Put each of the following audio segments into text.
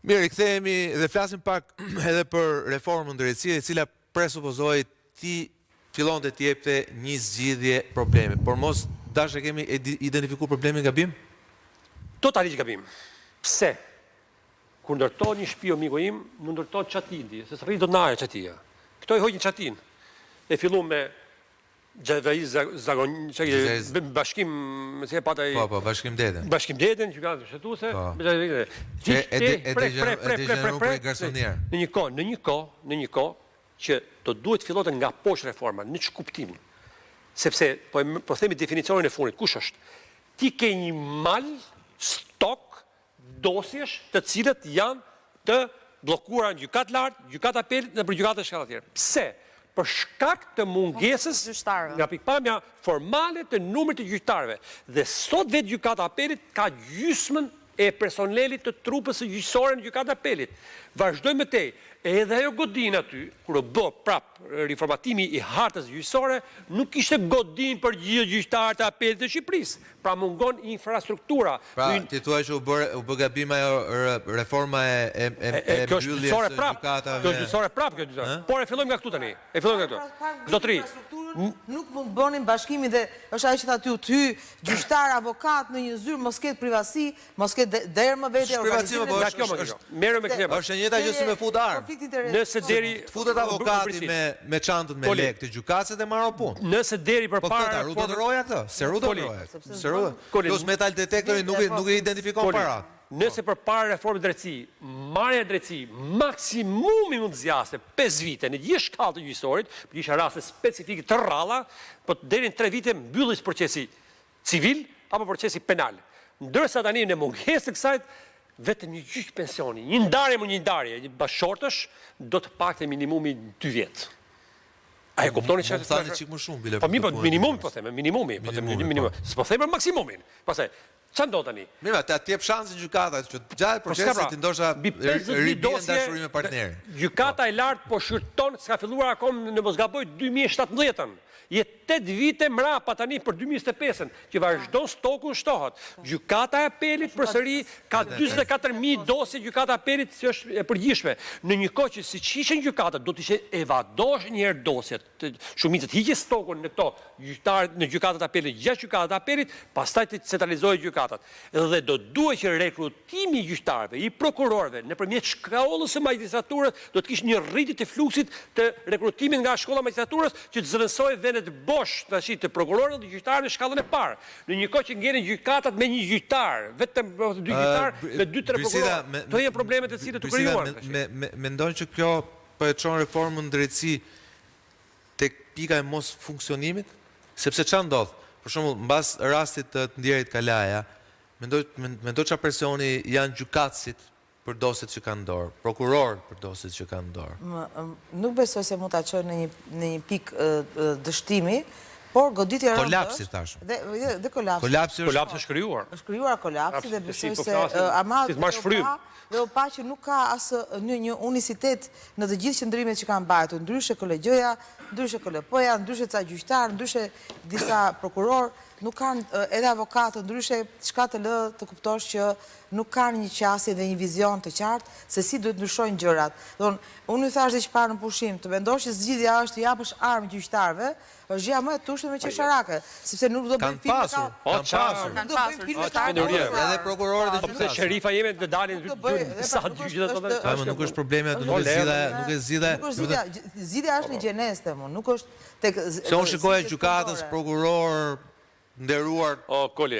Mirë, i kthehemi dhe flasim pak edhe për reformën drejtësie, e cila presupozoi ti fillon të jepte një zgjidhje problemi, por mos dashje kemi identifikuar problemin gabim? Totalisht gabim. Pse? Kur ndërton një shtëpi o miku im, nuk ndërton çatindi, se s'rri do të naje çatia. Këto i hoqin çatin. E filluam me Xhavaiz bashkim, si e pata Po, bashkim Deden. Bashkim Deden, që kanë shëtuese, në një kohë që do duhet fillote nga poshtë reforma, në që kuptim. Sepse, po themi definicionin e fundit, kush është? Ti ke një mal, stok, dosjesh të cilët janë të bllokuara në gjykat lartë, gjykat apelit dhe për gjykat e shkallë tjerë. Pse? Për shkak të mungesës nga pikpamja formale të numrit të gjyqtarëve. Dhe sot vetë gjykata apelit ka gjysmën e personelit të trupës së gjyqësore në gjykatë apelit. Vazhdojmë të edhe ajo godin aty, kur u bë prap riformatimi i hartës gjyqësore, nuk ishte godin për gjithë gjyqtarët e apelit të Shqipërisë. Pra mungon infrastruktura. Pra, ti thua që u bë gabim ajo reforma e mbylljes së gjykatave. Kjo është gjyqësore prap, kjo gjyqësore. Por e fillojmë nga këtu tani. E fillojmë nga këtu. Zotëri, nuk mund bënin bashkimin dhe është ajo që tha ty gjyqtar, avokat në një zyrë, mos ketë privasi, mos ketë dermë vetë organizime. Është e njëjta gjë si me fut armë. Nëse deri futet avokati me çantën me lekë të gjykatës dhe marrë punë. Nëse deri përpara. Po këta rrugë të roja këto, se rrugë të roja. Plus metal detektori nuk i identifikon parat. Nëse përpara reformës drejtësi, marrja drejtësi, maksimumi mund të zgjasë 5 vite në gjithë shkallë të gjyqësorit, për isha raste specifike të rralla, po deri në 3 vite mbyllis procesi civil apo procesi penal. Ndërsa tani në mungesë të kësaj vetëm një gjyq pensioni, një ndarje më një ndarje, një bashkëshortësh, do të pakte minimumi 2 vjetë. A e kuptoni që... Më thani qik më shumë, bile... Po minimumi, po theme, minimumi. S'po theme maksimumin. Pastaj, që ndo tani? Mima, të atjep shansë gjykata, që gjatë procesit ndosha ribjen dashuri me partneri. Gjykata e lartë po shërton, s'ka filluar akom në mosgaboj 2017-ën. Je 8 vite mrapa tani për 2025-ën, që vazhdo stoku shtohet. Gjykata e apelit përsëri ka 24.000 dosje gjykata e apelit që është e përgjithshme. Në një kohë që si që ishen gjykata, do të ishe evadosh njëherë dosjet. Shumicët hiqe stokun në këto gjyqtarët në gjykatat e apelit, 6 gjykatat e apelit, pastaj të centralizohet gjykatat. Dhe do duhet që rekrutimi i gjyqtarëve, i prokurorëve, nëpërmjet shkollës së magistraturës, do të kishte një rritje të fluksit të rekrutimit nga shkolla e magistraturës që të zëvendësojë vendet bosh të prokurorëve dhe gjyqtarëve në shkallën e parë. Në një kohë që ngelen gjykatat me një gjyqtar, vetëm 2 gjyqtarë me 2-3 prokurorë. Këto janë problemet e cilat u krijuan. Mendon që kjo po e çon reformën në drejtësi tek pika e mos funksionimit? Sepse ç'a ndodh? Për shembull, mbas rastit të ndjerit Kalaja, mendoj ç'a presioni janë gjykatësit për dosjet që kanë dorë, prokurorët për dosjet që kanë dorë. Nuk besoj se mund ta çojë në një pikë dështimi, por goditja rëndë... Kolapsi, tashmë. Dhe kolapsi. Kolapsi është krijuar. Është krijuar kolapsi dhe besoj se ama dhe u pa që nuk ka asë një unicitet në të gjithë qëndrimet që kanë mbajtur, ndryshe kolegjoja, ndryshe KLP-ja, ndryshe ca gjyqtarë, ndryshe disa prokurorë, nuk kanë edhe avokatë, ndryshe çka të lë të kuptosh që nuk kanë një qasje dhe një vizion të qartë se si duhet ndryshojnë gjërat. Unë i thash dhe që parë në pushim, të vendosh që zgjidhja është të japësh armë gjyqtarëve, është gjëja më e tushme me qesharake, sepse nuk do bëjmë filme kanë pasur. Edhe prokurorët dhe gjyqtarët. Sherifa jeme të dalin sa gjyqet ato. Nuk është problemi, nuk e zgjidhja. Zgjidhja është në gjenesë them, nuk është tek... Se unë shikoja gjykatës, prokuror, nderuar,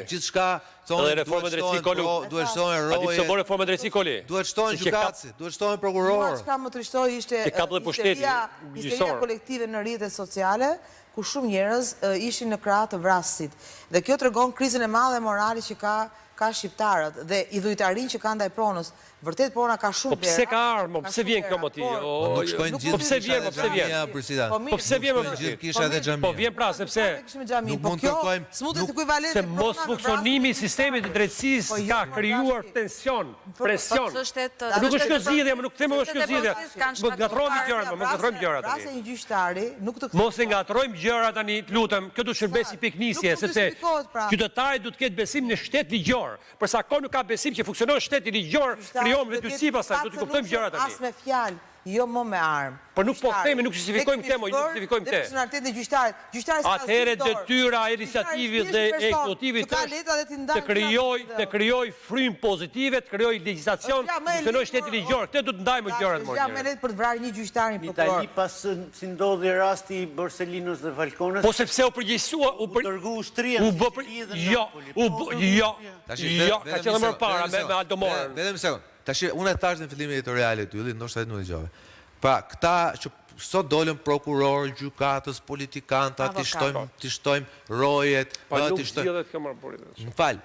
gjithçka, thonë duhet shtohen roje. A di pse bën reforma drejtësi Koli? Duhet shtohen gjykatësit, duhet shtohen prokurorë. Çka më trishtoi ishte histeria kolektive në rrjetet sociale, ku shumë njerëz ishin në krah të vrasësit. Dhe kjo tregon krizën e madhe morale që ka shqiptarët dhe i dhujtarinë që kanë ndaj pronës. Vërtet prona ka shumë dera. Po pse ka armë? Pse vjen kjo motiv? Nuk shkojnë gjithë. Po pse vjen? Po pse vjen? Gjithë kisha edhe xhamia. Po vjen pra sepse nuk mund të kërkojmë se mos funksionimi i sistemit të drejtësisë ka krijuar tension, presion. Nuk është kjo zgjidhje, nuk them është kjo zgjidhje. Mos ngatrojmë gjërat, mos ngatrojmë gjërat. Rasti një gjyqtari nuk të mos e ngatrojmë gjërat tani, lutem, kjo do shërbesi piknisje, sepse qytetari duhet të ketë besim në shtet ligjor. ligjor. Përsa ka nuk ka besim që funksionon shteti ligjor, krijon detyrësi pastaj, do të kuptojmë gjërat tani. As me fjalë, jo më me armë. Po nuk po themi, nuk justifikojmë këtë, nuk justifikojmë këtë. Personalitetin e gjyqtarit. Atëherë detyra e iniciativit dhe e ekzekutivit të krijoj frym pozitive, të krijoj legjislacion, funksionoj shteti ligjor. Këtë do të ndajmë gjërat më. Ja më lehtë për të vrarë një gjyqtarin Në Itali pas si ndodhi rasti i Borselinos dhe Falconës. Po sepse u përgjegjësua, u dërgu ushtria u bë ka qenë më parë me Aldo Morën. Vetëm një sekond. Tash unë e thash në fillimin editorial të yllit, ndoshta nuk e dëgjove. Pra, këta që sot dolën prokuror, gjykatës, politikanta, ti shtojmë rojet, ti shtojmë. Më fal,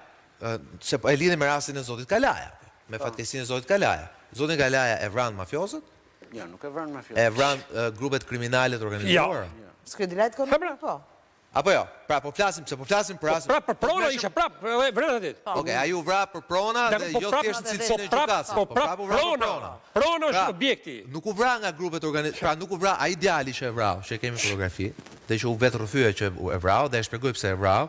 se e lidhe me rastin e zotit Kalaja, me fatkeqësinë e zotit Kalaja. Zoti Kalaja e vran mafiozët? Ja, nuk e vran mafiozët. E vran grupet kriminale të organizuara? S'ke dilejt konë? Po. Apo jo, pra po flasim për rastin. Pra për prona isha, vrena atë. Okej, ai u vra për prona dhe jo thjesht si cilën e gjykatës. Po pra prona. Prona është objekti. Nuk u vra nga grupet organizuara, pra nuk u vra ai djali që e vrau, që kemi fotografi, dhe që u vetë rrëfye që e vrau dhe e shpjegoi pse e vrau.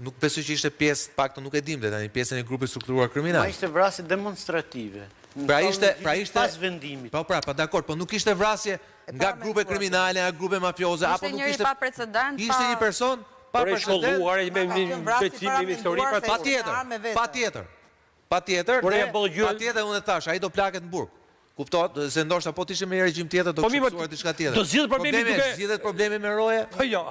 Nuk besoj që ishte pjesë, paktën nuk e dimte tani, pjesën e grupit strukturuar kriminal. Ma ishte vrasje demonstrative. Pra ishte pas vendimit. Po pra, dakord, po nuk ishte vrasje nga grupe kriminale, nga grupe mafioze, apo nuk ishte pa precedent. Ishte një person pa precedent. Me shkolluar, me histori. Patjetër, unë e thash, ai do plaket në burg. Kuptohet, se ndoshta po të ishte me një regjim tjetër do të shqetësuar diçka tjetër. Do zgjidhet problemi duke zgjidhet problemi me roje? Po jo.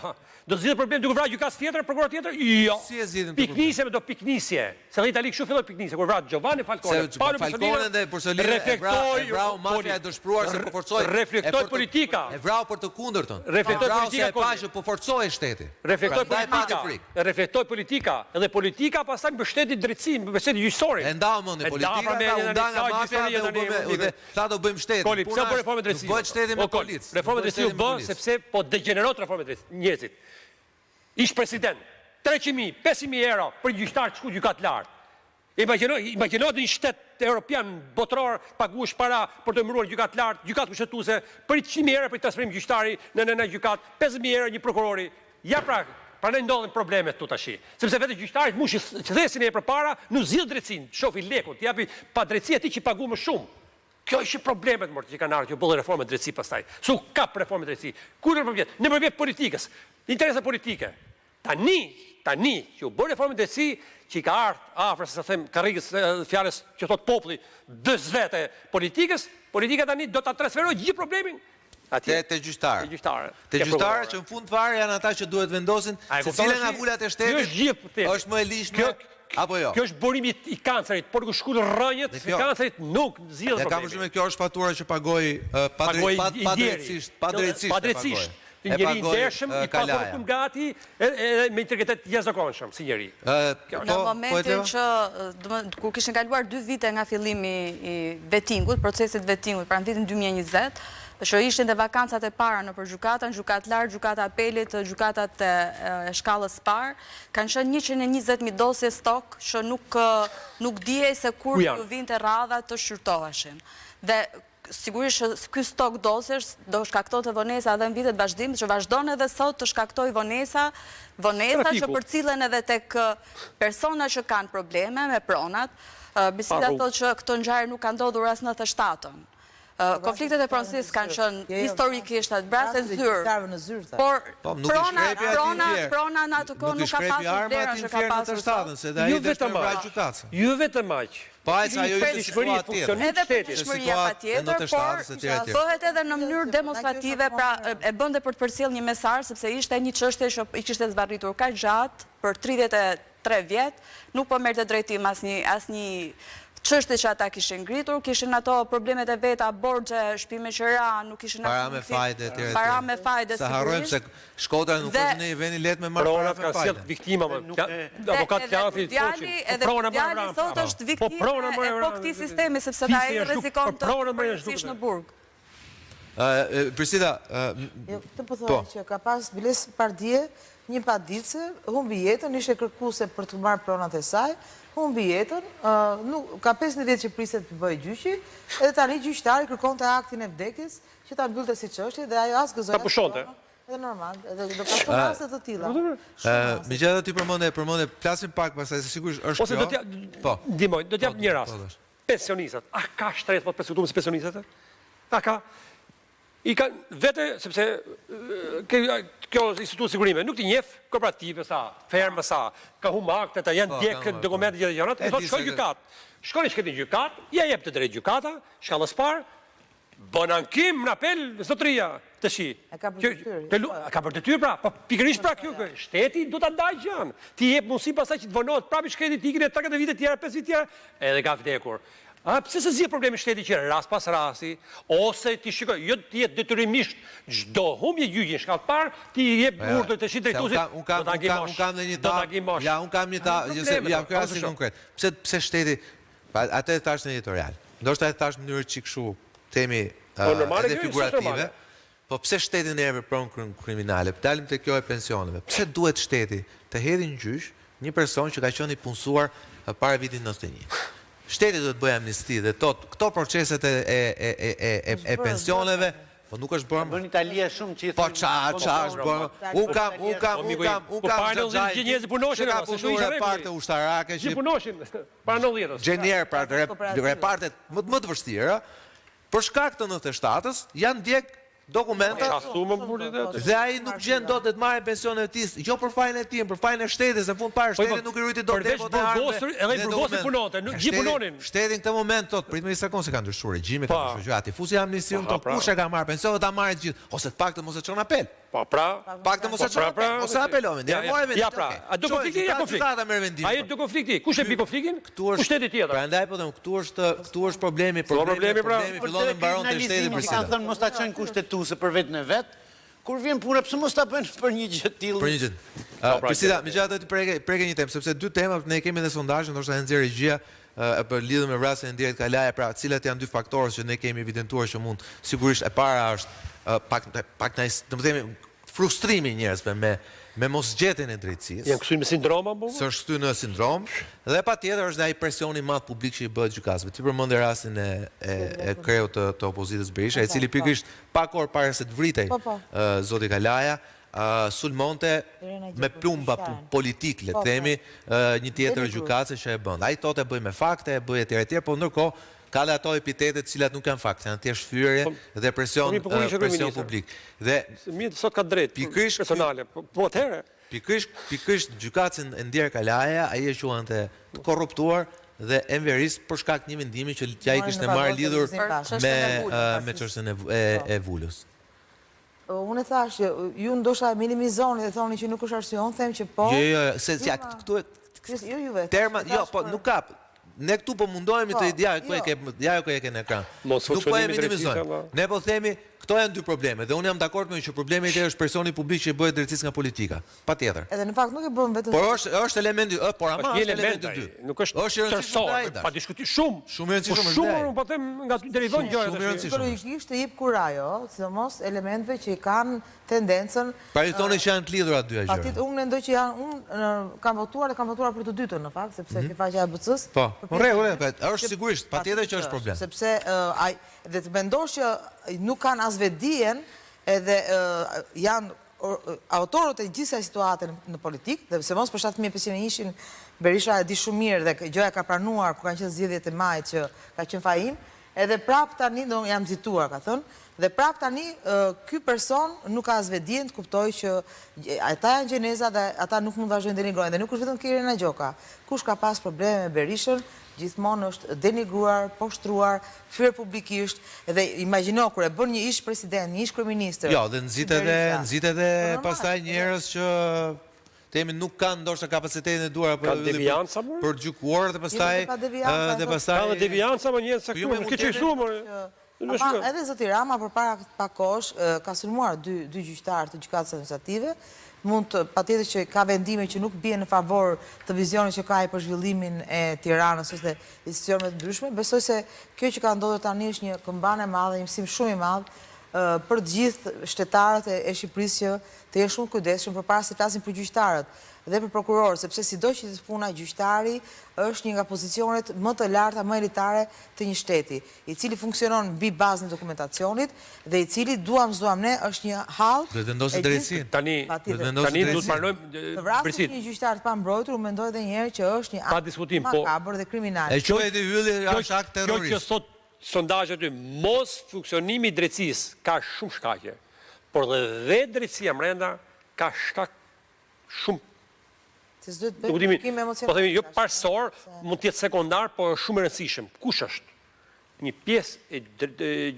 Do zgjidhet problemi duke vrarë gjykatës tjetër, prokuror tjetër? Jo. Si e zgjidhin? Piknisje me do piknisje. Se në Itali kështu filloi piknisje kur vrarë Giovanni Falcone. Falcone dhe Borsellino e vrau mafia e dëshpëruar se po forcoi. Reflektoi politika. E vrau për të kundërtën. Reflektoi politika e pa që po forcoi shteti. Reflektoi politika. Edhe politika pastaj mbështeti drejtësinë, mbështeti gjyqësorin. E ndau mend politika, u nda nga mafia dhe sa do bëjmë shtetin. Pse po reformë drejtësisë? Bëhet shteti me policë. Reforma drejtësisë u bë sepse po degenerohet reforma drejtësisë njerëzit. Ish president, 300.000, 500.000 euro për gjyqtar që gjykat lart. Imagjino një shtet europian botror paguash para për të emëruar gjykat lart, gjykat kushtetuese për 100.000 euro për transferim gjyqtari në gjykat, 50.000 euro një prokurori. Ja pra ne ndodhin problemet tu tash. Sepse vetë gjyqtarit mushi çdhesin e përpara, nuk zgjidh drejtësinë, shofi lekun, t'i japi pa drejtësi atij që pagu më shumë. Kjo është problemet më që kanë ardhur që bëllë reforme drejtësi pastaj. Su kap reforme drejtësi. Kur në përmjet politikës, interesa politike. Tani që u bë reforme drejtësi, që i ka ardhur afër se sa them karrikës fjalës që thot populli, dës vete politikës, politika tani do ta transferojë gjithë problemin te gjyqtarët. Te gjyqtarët që në fund fare janë ata që duhet vendosin se cila nga vulat e shtetit është më e lishme apo jo. Kjo është burimi i kancerit, por kur shkon rrënjët, kancerit nuk zgjidhet problemi. Ne kam përshtypjen kjo është fatura që pagoi padrejtisht. Një njeri i ndershëm, i pavarur gati, me integritet jashtëzakonshëm, si njeri. Në momentin që, kur kishin kaluar 2 vite nga fillimi i vetingut, procesit vetingut, pra në vitin 2020, që ishin dhe vakancat e para në për gjukata, në gjukat lartë, gjukata apelit, gjukatat e shkallës parë, kanë qenë 120.000 dosje stok që nuk dije se kur ju vinte radha të shqyrtoheshin. Dhe sigurisht që ky stok dosjesh do shkaktonte vonesa edhe në vitet vazhdim, që vazhdon edhe sot të shkaktoj vonesa që përcillen edhe tek persona që kanë probleme me pronat. Biseda thotë që këto ngjarje nuk kanë ndodhur as në 97-ën. Konfliktet e pronësisë kanë qenë historikisht atë brasë zyrë, por prona në atë kohë nuk ka pasur vlerën që ka pasur sot. Ju vetëm aq. Edhe pritshmëria patjetër, por bëhet edhe në mënyrë demonstrative, pra e bënte për të përcjellë një mesazh, sepse ishte një çështje që i kishte zbarritur kaq gjatë për 33 vjet, nuk po merrte drejtim asnjë çështje që ata kishin ngritur, kishin ato problemet e veta, borxhe, shtëpi me qira, nuk kishin para me fajde etj. Para me fajde. Sa harrojmë se Shkodra nuk është në një vend i lehtë me marrë para me fajde. Viktima, avokat Kjafi, djali sot është viktimë e këtij sistemi, sepse ta ai rrezikon të përgjithsisht në burg. Prisida, të po thoj që ka pas biles pardje, një paditse, humbi jetën, ishte kërkuese për të marrë pronat e saj, humbi jetën, ka 15 vjet që priset të bëjë gjyqi, edhe tani gjyqtari kërkonte aktin e vdekjes, që ta mbyllte si çështje dhe ajo as gëzoi. Ta pushonte. Edhe normal, edhe do ka shumë raste të tilla. Megjithatë ti përmendë, flasim pak pastaj se sigurisht është Ose kjo. Ndihmoj, do t'jap një rast. Pensionistat, a ka shtret po të persekutuar si pensionistat? A ka? I kanë vete, sepse kjo institut sigurime nuk t'i njeh kooperative sa, fermë sa, ka humbë akte, janë djekë dokumente gjithë gjërat, e thotë shkoj gjykat. Shkoni shketi gjykat, ja jep të drejt gjykata, shkallës parë, bën ankim në apel zotëria të shi. E ka për detyrë. Ka për detyrë pra, po pikërisht pra kjo, shteti do ta ndajë gjën. Ti jep mundësi pastaj që të vonohet prapë shketi ti ikën 30 vite tjera, 5 vite tjera, edhe ka vdekur. A pse se zgjidh problemi shteti që rast pas rasti, ose ti shikoj, jo ti jetë detyrimisht çdo humbje gjyqi në shkallë parë, ti jep urdhër të shi drejtuesit. Un kam në një tavë. Ja, un kam një tavë, ja ky rast i konkret. Pse shteti atë e thash në editorial. Ndoshta e thash në mënyrë çik kështu, themi edhe figurative. Po pse shteti ne vepron kriminale? Dalim te kjo e pensioneve. Pse duhet shteti të hedhë në gjyq një person që ka qenë i punësuar para vitit 91? Shteti duhet bëjë amnisti dhe këto proceset e pensioneve, po nuk është bërë. Bën Italia shumë që Po qa është bërë. Un kam gjinjezi punoshin, ka punuar parte ushtarake që punoshin para 90-s. Gjenier pra repartet më të vështira. Për shkak të 97-s janë djeg dokumenta dhe ai nuk gjen dot të marrë pensionin e tij, jo për fajin e tij, për fajin e shtetit, se fund parë shteti nuk i rryti dot depot e armëve. Edhe i burgosi punonte, nuk gjithë punonin. Shteti në këtë moment thot, pritni një sekondë se ka ndryshuar regjimi, ka ndryshuar aty. Fusi amnistion thot, kush e ka marrë pensionin, ta marrë të gjithë, ose të paktën mos e çon apel. Po pra, paktën mos e çon apel, ose apelojnë. Ja pra, a do konflikti ja konflikt. Ai do konflikti. Kush e bi konfliktin? Ku shteti tjetër. Prandaj po them, këtu është problemi fillon të mbaron te shteti për Ka thënë mos ta çojnë kushtetuese për vetën e vet. Kur vjen puna, pse mos ta bëjnë për një gjë të tillë? Për një gjë. Prisita, megjithatë ti preke një temë, sepse dy tema ne kemi edhe sondazhe, ndoshta e nxjerr regjia për lidhur me rastin e Ndjerit Kalaja, pra cilat janë dy faktorët që ne kemi evidentuar që mund, sigurisht e para është pak do të themi frustrimi i njerëzve me mosgjetjen e drejtësisë. Janë kthyer me sindroma apo? S'është kthyer në sindrom, dhe patjetër është ai presioni i madh publik që i bëhet gjykatësve. Ti përmendë rastin e kreut të opozitës Berisha, i cili pikërisht pak orë para se të vritej zoti Kalaja, sulmonte me plumba politik, le të themi, një tjetër gjykatëse që e bën. Ai thotë e bëj me fakte, e bëj etj, por ndërkohë ka dhe ato epitetet cilat nuk janë fakte, janë thjesht fyerje dhe presion publik. Dhe mirë sot ka drejt personale, po atëherë pikërisht gjykatën e Ndjer Kalaja, ai e quante të korruptuar dhe enverist për shkak një vendimi që ja i kishte marrë lidhur me çështjen e Vulës. Unë e thash, ju ndoshta minimizoni dhe thoni që nuk është arsye, unë them që po. Jo, se këtu terma, jo, po nuk ka. Ne këtu po mundohemi të ja ku e ke në ekran. Nuk po e minimizojmë. Ne po themi, këto janë dy probleme dhe unë jam dakord me që problemi i është personi publik që bëhet drejtësisht nga politika. Patjetër. Edhe në fakt nuk e bën vetëm. Por është elementi, por ama është elementi i dytë. Nuk është tërësor, pa diskutuar shumë. Shumë i rëndësishëm. Shumë po them nga derivon gjëra. Psikologjikisht të jep kurajo, sidomos elementëve që i kanë tendencën. Pra i thoni që janë të lidhura dy gjëra. Patjetër unë mendoj që kam votuar për të dytën në fakt, sepse ke faqja e ABC-s. Po, rregull, është sigurisht, patjetër që është problem. Sepse ai dhe të mendosh që nuk kanë as vetdijen, edhe janë autorët e gjithë kësaj situate në politik, dhe se mos për 7501 Berisha e di shumë mirë dhe gjëja ka pranuar kur kanë qenë zgjedhjet e majit që ka qenë fajin, edhe prap tani do jam nxituar ka thënë, dhe prap tani ky person nuk ka as vetdijen të kuptojë që ata janë gjeneza dhe ata nuk mund të vazhdojnë denigrojnë, dhe nuk është vetëm Kirina Gjoka. Kush ka pas probleme me Berishën, gjithmonë është denigruar, poshtruar, fyer publikisht, dhe imagjino kur e bën një ish president, një ish kryeministër. Jo, dhe nxit edhe pastaj njerëz që themi nuk kanë ndoshta kapacitetin e duar për gjykuar dhe pastaj ka devianca më njerëz saktuar, nuk ke çështuar. Edhe zoti Rama përpara pak kohësh ka sulmuar dy gjyqtarë të gjykatës administrative. Mund patjetër që ka vendime që nuk bie në favor të vizionit që ka ai për zhvillimin e Tiranës ose institucioneve të ndryshme. Besoj se kjo që ka ndodhur tani është një këmbane e madhe, një mësim shumë i madh për të gjithë shtetarët e Shqipërisë që të jenë shumë kujdesshëm përpara se flasin për gjyqtarët. dhe për prokuror, sepse sido që të puna gjyqtari është një nga pozicionet më të larta, më elitare të një shteti, i cili funksionon mbi bazën e dokumentacionit dhe i cili duam ne është një hall. Do të vendosë drejtësinë. Tani duhet të parlojmë Në rastin një gjyqtar të pambrojtur, u mendoj edhe një herë që është një akt makabër dhe kriminal. E quhet i ylli është akt terrorist. Kjo që thot sondazhet aty, mos funksionimi i drejtësisë ka shumë shkaqe, por dhe drejtësia brenda ka shkak shumë. Po themi, jo parsor, mund të jetë sekondar, por shumë e rëndësishëm. Kush është? Një pjesë e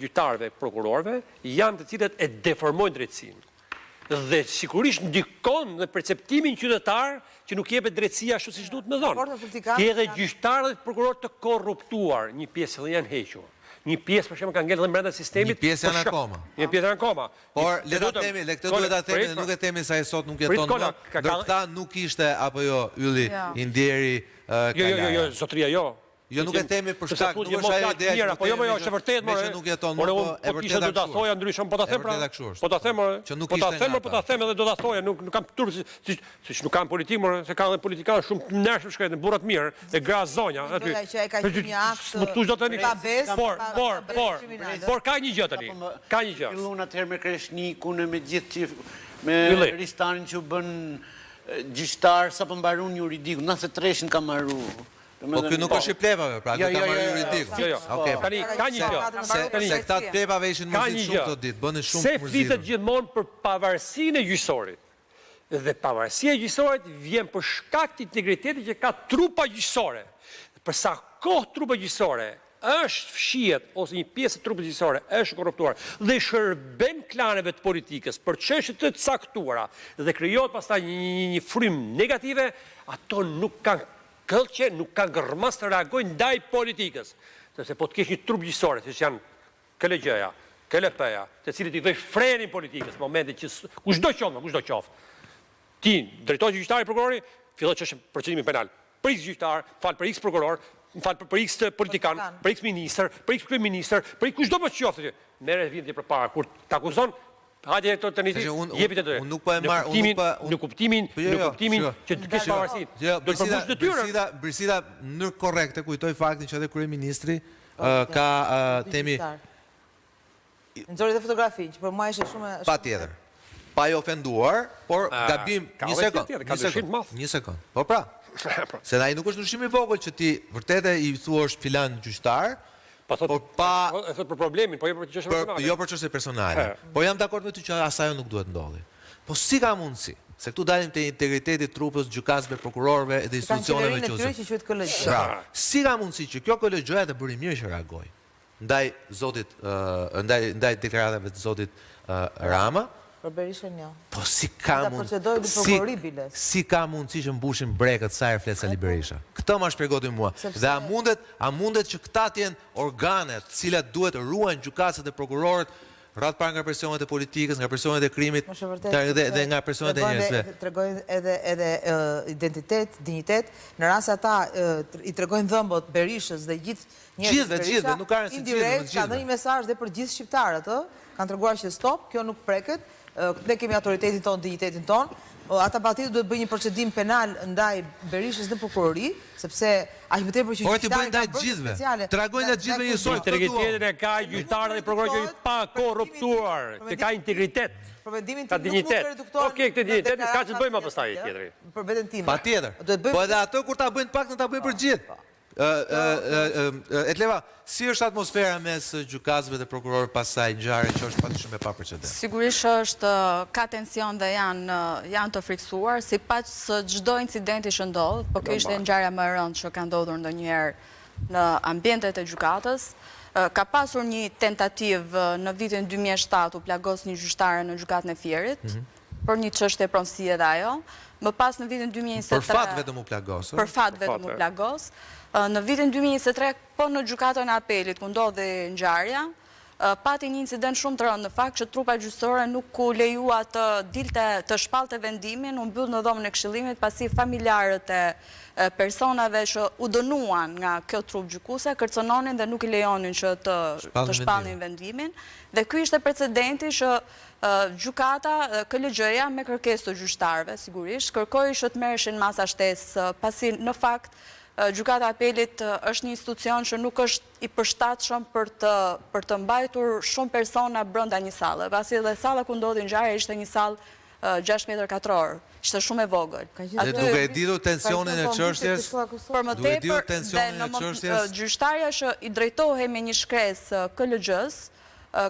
gjyqtarëve, prokurorëve, janë të cilët e deformojnë drejtësinë. Dhe sigurisht ndikon në perceptimin qytetar që nuk jepet drejtësia ashtu siç duhet më dhënë. Ke edhe gjyqtarë dhe prokurorë të korruptuar, një pjesë dhe janë hequr. Një pjesë për shembull ka ngel dhe brenda sistemit. Një pjesë janë akoma. Një pjesë janë akoma. Por le ta themi, këtë duhet ta themi, nuk e themi sa e sot nuk jeton më. Ndërsa nuk ishte apo jo ylli i ndjeri Jo, zotëria jo. Jo, nuk e themi për shkak, nuk është ajo ideja. Po jo, është vërtet, more. Nuk jeton më, e vërtetë do ta thoja ndryshëm, po ta them pra. Po ta them, po ta them edhe do ta thoja, nuk kam turp siç nuk kam politik, more, se kanë politikanë shumë të ndershëm shkretin, burra të mirë, dhe gra zonja aty. Nuk tush do tani. Por ka një gjë tani. Ka një gjë. Fillon atëherë me Kreshnikun me gjithë me Ristanin që u bën gjyqtar sapo mbaron juridikun, 93-shin ka marru. Po kjo nuk është i plevave, pra kjo ka marrë juridiku. Tani, ka një gjë. Se këta të plevave ishin mërzit shumë të ditë, bënë shumë mërzit. Se flitet gjithmonë për pavarësinë e gjyqësorit. Dhe pavarësia e gjyqësorit vjen për shkak të integritetit që ka trupa gjyqësore. Për sa kohë trupa gjyqësore është fshihet ose një pjesë e trupës gjyqësore është korruptuar dhe shërben klaneve të politikës për çështje të caktuara dhe krijohet pastaj një frym negative, ato nuk kanë këllqe, nuk kanë gërmas të reagojnë ndaj politikës. Sepse po të kesh një trup gjyqësore, siç janë KLG-ja, KLP-ja, të cilët i dhej frenin politikës, momentin që kushdo qoftë. Ti, drejtori gjyqtari prokurori, fillon çështje procedimi penal. Për X gjyqtar, fal për X prokuror, fal për X politikan, për X ministër, për X kryeministër, për X kushdo po qoftë. Merret vjen ti përpara kur të akuzon. Hajde të tani jepit atë. Unë nuk po e marr, në kuptimin që të kesh pavarësi. Do të përmbush detyrën. Birsida në mënyrë korrekte kujtoi faktin që edhe kryeministri ka temi nxori dhe fotografi, që për mua ishte shumë patjetër. Pa i ofenduar, por gabim një sekond. Po pra. Se ai nuk është ndryshim i vogël që ti vërtet i thuash filan gjyqtar. Por pa për problemin, po jo për çështje personale. Jo për çështje personale. Po jam dakord me ty që asaj nuk duhet ndodhi. Po si ka mundësi? Se këtu dalim te integriteti i trupës, gjykatësve, prokurorëve dhe institucioneve që si ka mundësi që kjo kolegjoja të bëri mirë që reagoi ndaj zotit ndaj deklaratave të zotit Rama? Po si ka mundësi që mbushin brekët sa herë flet Sali Berisha? Këtë ma shpjegoti mua. Dhe a mundet që këta të jenë organet cilat duhet ruajnë gjykatësit e prokurorët ratë parë nga presionet e politikës, nga presionet e krimit dhe nga presionet e njerëzve. Tregojnë edhe identitet, dignitet, në rrasë ata i tregojnë dhëmbët Berishës dhe gjithë Berisha, indirekt ka dhe një mesazh dhe për gjithë shqiptarët, kanë treguar që stop, kjo nuk preket, ne kemi autoritetin ton, dignitetin ton, ata partitë duhet bëjnë një procedim penal ndaj Berishës në prokurori, sepse aq më tepër që gjyqtarët ndaj gjithëve. Tragojnë ndaj gjithëve njësoj. Integritetin e ka gjyqtarët dhe prokurorët që janë pa korruptuar, që ka integritet. Ka dignitet. Okej, këtë dignitet s'ka që të bëjmë pastaj tjetri. Për veten time. Patjetër. Po edhe ato kur ta bëjnë pak, ta bëjnë për gjithë. Etleva, si është atmosfera mes gjykatësve dhe prokurorëve pas asaj ngjarje që është patjetër me paprecedent? Sigurisht është ka tension dhe janë të friksuar, sipas çdo incidenti që ndodh, po kjo ishte ngjarja më e rëndë që ka ndodhur ndonjëherë në ambientet e gjykatës. Ka pasur një tentativë në vitin 2007 u plagos një gjyqtare në gjykatën e Fierit për një çështje pronësie dhe ajo. Më pas në vitin 2023... Për fat vetëm u plagos. Për fat vetëm u plagos. Në vitin 2023, po në gjykatën e apelit, ku ndodhi ngjarja, pati një incident shumë të rëndë në fakt që trupa gjyqësore nuk u lejua të shpallte vendimin, u mbyll në dhomën e këshillimit pasi familjarët e personave që u dënuan nga kjo trup gjykuse kërcënonin dhe nuk i lejonin që të shpallnin vendimin. Dhe ky ishte precedenti që gjykata KLG-ja me kërkesë të gjyqtarëve sigurisht kërkoi që të merreshin masa shtesë pasi në fakt gjykata e apelit është një institucion që nuk është i përshtatshëm për të mbajtur shumë persona brenda një salle, pasi edhe salla ku ndodhi ngjarja ishte një sallë 6 metër katror, ishte shumë e vogël. Dhe duke e ditur tensionin e çështjes, për më tepër dhe në gjyqtarja që i drejtohej me një shkresë KLG-s,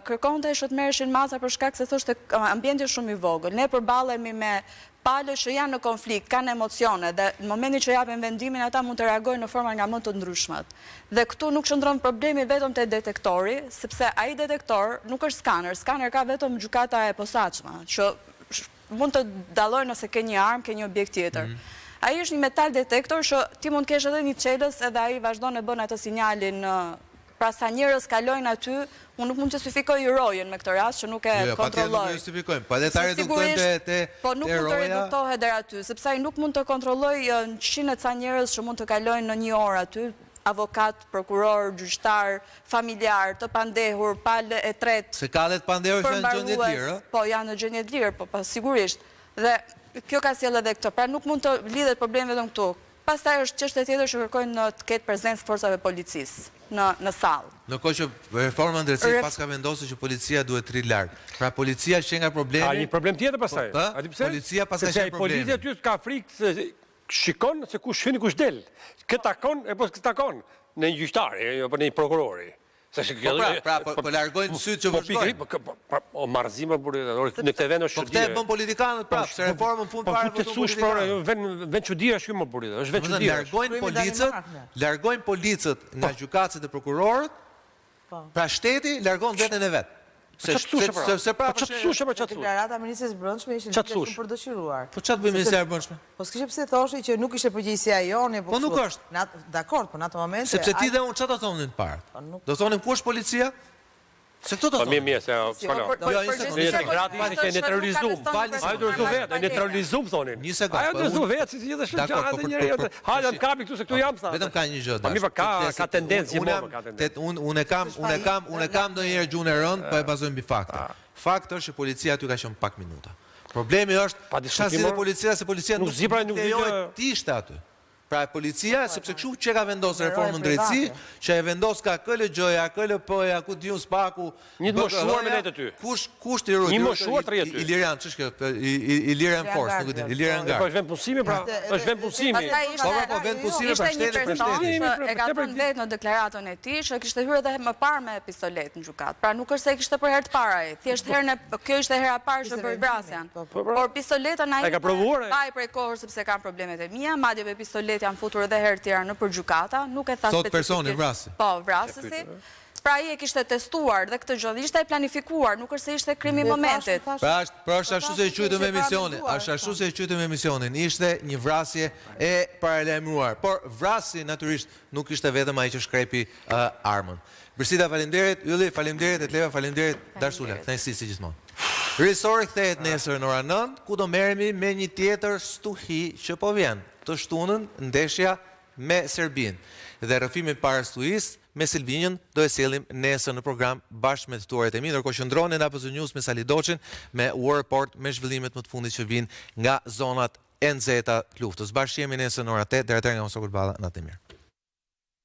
kërkonte që të merreshin masa për shkak se thoshte ambienti shumë i vogël. Ne përballemi me palë që janë në konflikt, kanë emocione dhe në momentin që japin vendimin ata mund të reagojnë në forma nga më të ndryshmet. Dhe këtu nuk qëndron problemi vetëm te detektori, sepse ai detektor nuk është skaner. Skaner ka vetëm gjykata e posaçme, që mund të dallojë nëse ke një armë, ke një objekt tjetër. Ai është një metal detektor që ti mund të kesh edhe një çelës edhe ai vazhdon e bën atë sinjalin. Pra sa njerëz kalojnë aty, unë nuk mund të justifikoj rojen me këtë rast që nuk e kontrolloj. Po le ta reduktojmë te po nuk mund të reduktohet deri aty, sepse ai nuk mund të kontrolloj 100 ca njerëz që mund të kalojnë në një orë aty, avokat, prokuror, gjyqtar, familjar, të pandehur, palë e tretë. Se ka dhe të pandehur që janë në gjendje të lirë? Po janë në gjendje të lirë, po sigurisht. Dhe kjo ka sjellë edhe këtë, pra nuk mund të lidhet problemi vetëm këtu. Pastaj është çështje tjetër që kërkojnë të ketë prezencë forcave policisë në sallë. Në kohë që reforma në drejtësi pas ka vendosur që policia duhet të rritë larg. Pra policia që nga problemi. Ka një problem tjetër pastaj. Policia pas ka qenë problemi. Policia aty ka frikë se shikon se kush hyn kush del. Kë takon e po kë takon në një gjyqtar apo në një prokurori. Po largojnë sytë që vështojnë. O marrëzime në këtë vend është çuditë. Po këtë e bën politikanët prapë, se reformën fund fare voton politikanët. Vend çudia është ky më burrë, është vend çudia. Largojnë policët nga gjykatësit e prokurorët, pra shteti largon veten e vet. Se pra deklarata e ministres brendshme ishte shumë për dëshiruar. Po çfarë bëjmë ministri e brendshme? Po s'kishte pse thoshi që nuk ishte përgjegjësia jone, po nuk është. Dakor, po në atë moment sepse ti dhe unë çfarë do thonin të parë? Do thonim ku është policia? Se këto do thonë. Mirë, se integrati që neutralizum. Ai do të vetë, neutralizum thonin. Një sekondë. Ai do të vetë si gjithë shënjata e njerëzve. Hajde të kapi këtu se këtu jam sa. Vetëm ka një gjë. Po mirë, ka tendencë gjithmonë ka tendencë. Unë kam ndonjëherë gjunë e rënd, po e bazoj mbi fakte. Fakti është që policia aty ka qenë pak minuta. Problemi është çfarë si policia se policia nuk lejohet të ishte aty. Pra policia, sepse kështu që ka vendosur reformën drejtësi, që e vendos ka KLG-ja, KLP-ja, ku diun spaku. Një të moshuar me lehtë aty. Kush të rrugë? Një moshuar të rri aty. Ilirian, ç'është kjo? Ilirian Force, nuk e di. Ilirian Gar. Po është vend punësimi pra, është vend punësimi. Po vend punësimi pra shteti për shteti. E ka thënë vetë në deklaratën e tij që kishte hyrë edhe më parë me pistolet në gjykat. Pra nuk është se kishte për herë të parë ai. Thjesht kjo ishte hera e parë që bëri vrasjen. Por pistoletën ai ka provuar. Ai prej kohës sepse kanë problemet e mia, madje me pistolet janë futur edhe herë tjera në përgjykata, nuk e tha specifikisht. Sot personi vrasi. Po, vrasësi. Pra ai e kishte testuar dhe këtë gjë ishte e planifikuar, nuk është se ishte krimi i momentit. Pra është ashtu se e quajtëm emisionin, është ashtu se e quajtëm emisionin. Ishte një vrasje e paralajmëruar, por vrasi natyrisht nuk ishte vetëm ai që shkrepi armën. Bërsita, faleminderit, Ylli, faleminderit, Etleva, faleminderit, Darsula, kënaqësi si gjithmonë. Risori kthehet nesër në orën 9, ku do merremi me një tjetër stuhi që po vjen. Të shtunën ndeshja me Serbinë. Dhe rrëfimi para stuhisë me Silvinjën do e sjellim nesër në program bashkë me të ftuarit e mi. Ndërkohë qëndroni në APZ News me Sali Doçin me War Report me zhvillimet më të fundit që vijnë nga zonat e nxehta të luftës. Bashkë jemi nesër në orën 8 deri atëherë nga Mosokul Balla, natë mirë.